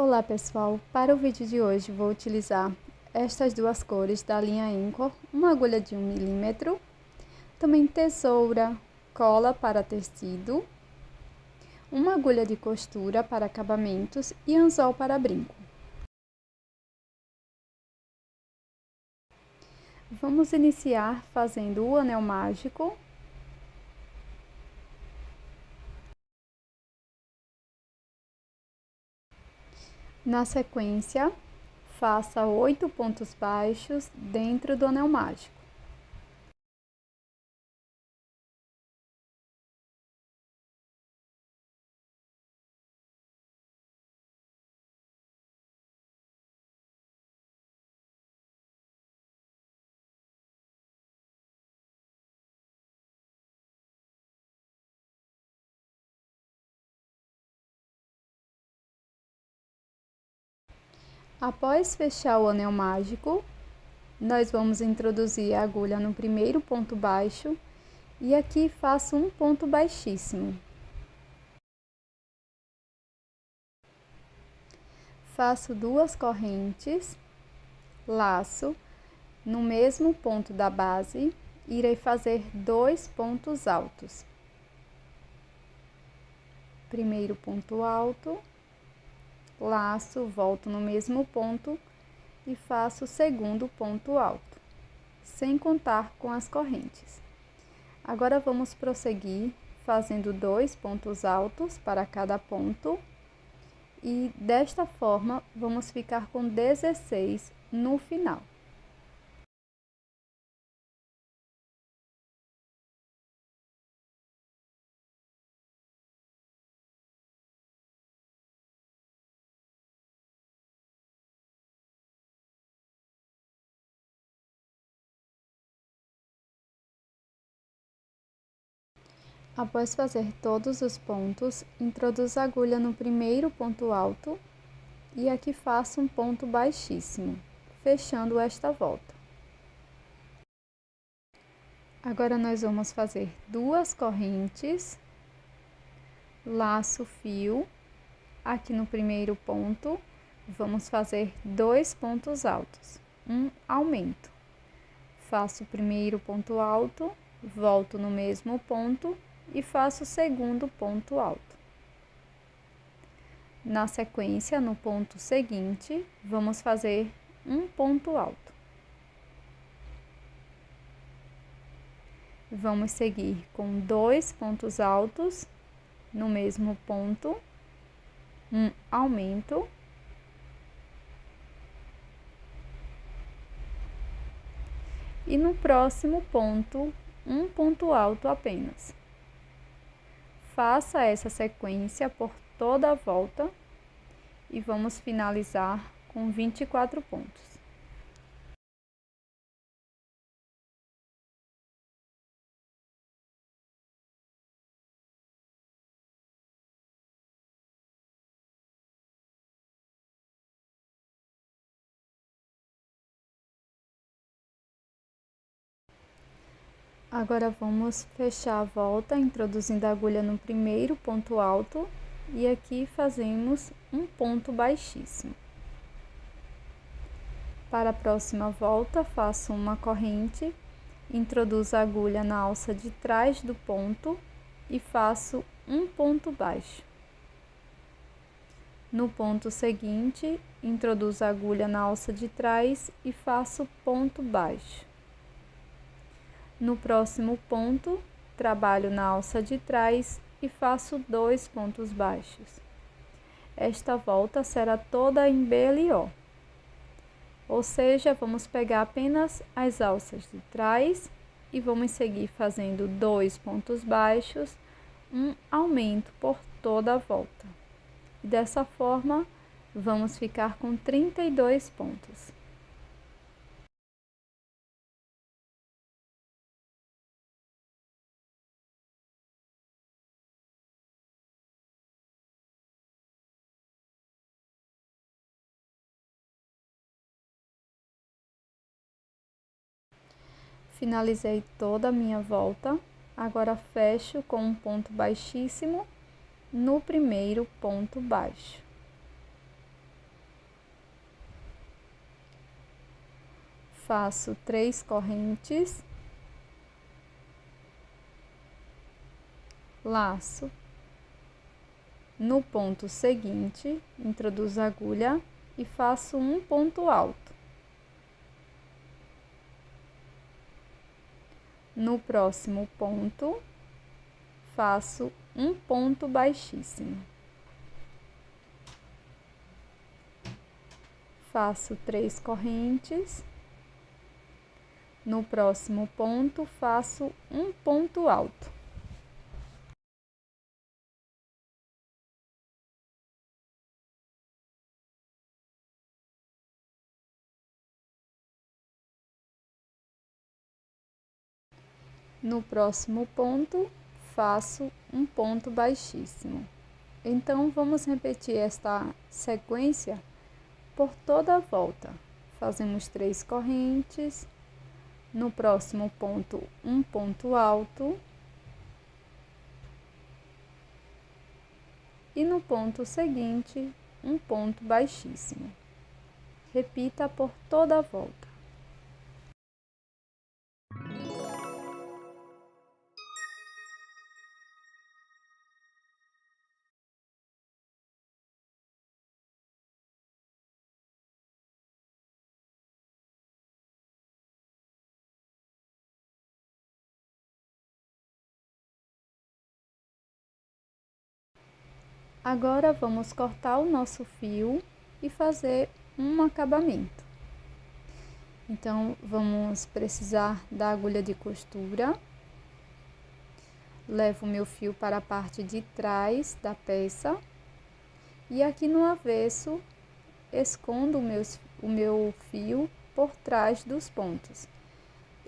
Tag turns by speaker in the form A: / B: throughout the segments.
A: Olá pessoal, para o vídeo de hoje vou utilizar estas duas cores da linha Anchor, uma agulha de 1 milímetro, também tesoura, cola para tecido, uma agulha de costura para acabamentos e anzol para brinco. Vamos iniciar fazendo o anel mágico. Na sequência, faça 8 pontos baixos dentro do anel mágico. Após fechar o anel mágico, nós vamos introduzir a agulha no primeiro ponto baixo e aqui faço um ponto baixíssimo. Faço 2 correntes, laço no mesmo ponto da base, irei fazer 2 pontos altos. Primeiro ponto alto, laço, volto no mesmo ponto e faço o segundo ponto alto, sem contar com as correntes. Agora vamos prosseguir fazendo 2 pontos altos para cada ponto e desta forma vamos ficar com 16 no final. Após fazer todos os pontos, introduzo a agulha no primeiro ponto alto e aqui faço um ponto baixíssimo, fechando esta volta. Agora nós vamos fazer 2 correntes, laço fio, aqui no primeiro ponto, vamos fazer 2 pontos altos, um aumento. Faço o primeiro ponto alto, volto no mesmo ponto e faço o segundo ponto alto. Na sequência, no ponto seguinte, vamos fazer um ponto alto. Vamos seguir com 2 pontos altos no mesmo ponto, um aumento. E no próximo ponto, um ponto alto apenas. Faça essa sequência por toda a volta e vamos finalizar com 24 pontos. Agora vamos fechar a volta introduzindo a agulha no primeiro ponto alto e aqui fazemos um ponto baixíssimo. Para a próxima volta, faço uma corrente, introduzo a agulha na alça de trás do ponto e faço um ponto baixo. No ponto seguinte, introduzo a agulha na alça de trás e faço ponto baixo. No próximo ponto, trabalho na alça de trás e faço 2 pontos baixos. Esta volta será toda em BLO, ou seja, vamos pegar apenas as alças de trás e vamos seguir fazendo 2 pontos baixos, um aumento por toda a volta. E dessa forma, vamos ficar com 32 pontos. Finalizei toda a minha volta, agora fecho com um ponto baixíssimo no primeiro ponto baixo. faço 3 correntes, laço. No ponto seguinte, introduzo a agulha e faço um ponto alto. No próximo ponto, faço um ponto baixíssimo. Faço 3 correntes. No próximo ponto, faço um ponto alto. No próximo ponto, faço um ponto baixíssimo. Então, vamos repetir esta sequência por toda a volta. Fazemos 3 correntes. No próximo ponto, um ponto alto. E no ponto seguinte, um ponto baixíssimo. Repita por toda a volta. Agora, vamos cortar o nosso fio e fazer um acabamento. Então, vamos precisar da agulha de costura. Levo o meu fio para a parte de trás da peça. E aqui no avesso, escondo o meu fio por trás dos pontos.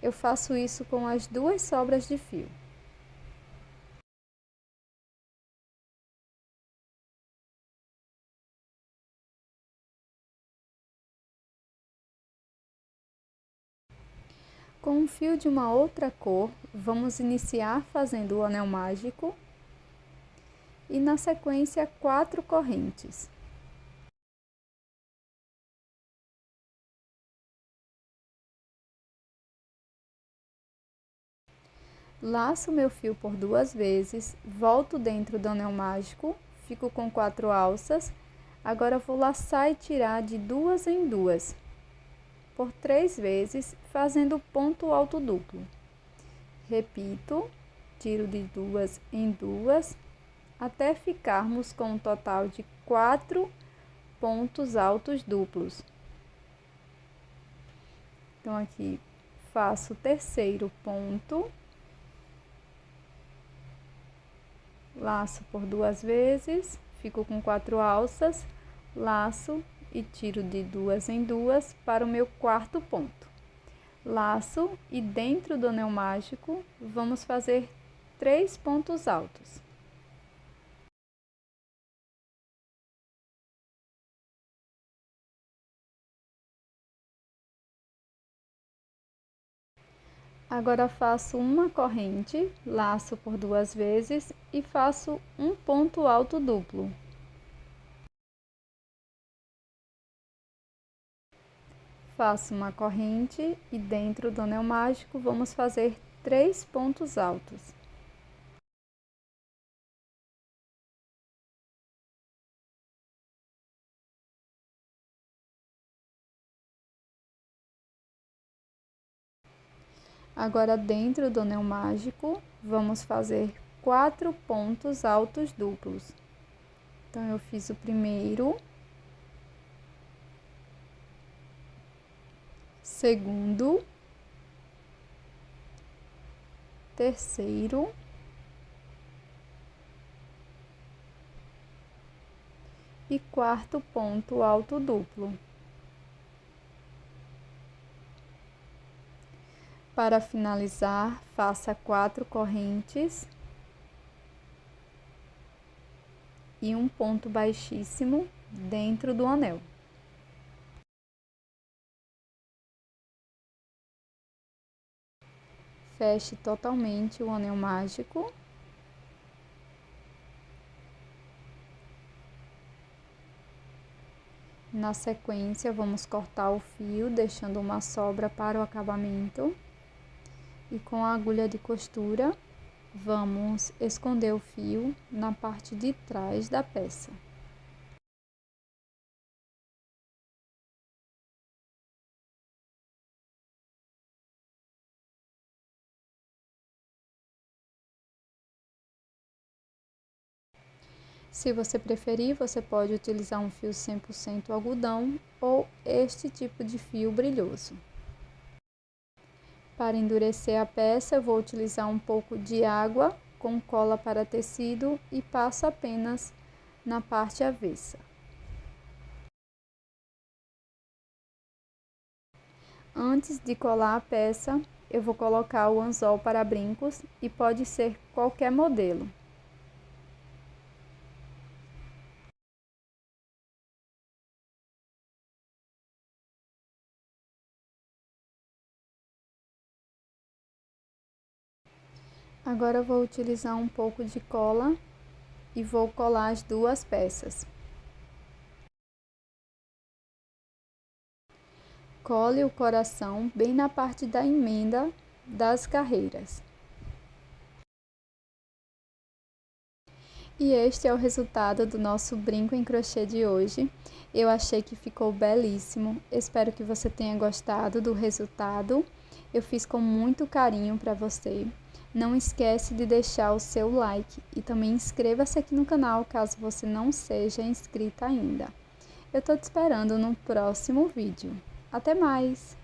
A: Eu faço isso com as 2 sobras de fio. Com um fio de uma outra cor, vamos iniciar fazendo o anel mágico e na sequência 4 correntes. Laço meu fio por 2 vezes, volto dentro do anel mágico, fico com 4 alças. Agora vou laçar e tirar de 2 em 2, por 3 vezes, fazendo ponto alto duplo. Repito, tiro de 2 em 2, até ficarmos com um total de 4 pontos altos duplos. Então, aqui faço o terceiro ponto, laço por 2 vezes, fico com 4 alças, laço e tiro de 2 em 2 para o meu quarto ponto. Laço e dentro do anel mágico, vamos fazer 3 pontos altos. Agora, faço uma corrente, laço por 2 vezes e faço um ponto alto duplo. Faço uma corrente e dentro do anel mágico vamos fazer 3 pontos altos. Agora, dentro do anel mágico, vamos fazer 4 pontos altos duplos. Então, eu fiz o primeiro, segundo, terceiro e quarto ponto alto duplo. Para finalizar, faça 4 correntes e um ponto baixíssimo dentro do anel. Feche totalmente o anel mágico. Na sequência, vamos cortar o fio, deixando uma sobra para o acabamento. E com a agulha de costura, vamos esconder o fio na parte de trás da peça. Se você preferir, você pode utilizar um fio 100% algodão ou este tipo de fio brilhoso. Para endurecer a peça, eu vou utilizar um pouco de água com cola para tecido e passo apenas na parte avessa. Antes de colar a peça, eu vou colocar o anzol para brincos e pode ser qualquer modelo. Agora eu vou utilizar um pouco de cola e vou colar as duas peças. Cole o coração bem na parte da emenda das carreiras. E este é o resultado do nosso brinco em crochê de hoje. Eu achei que ficou belíssimo. Espero que você tenha gostado do resultado. Eu fiz com muito carinho para você. Não esquece de deixar o seu like e também inscreva-se aqui no canal caso você não seja inscrita ainda. Eu tô te esperando no próximo vídeo. Até mais!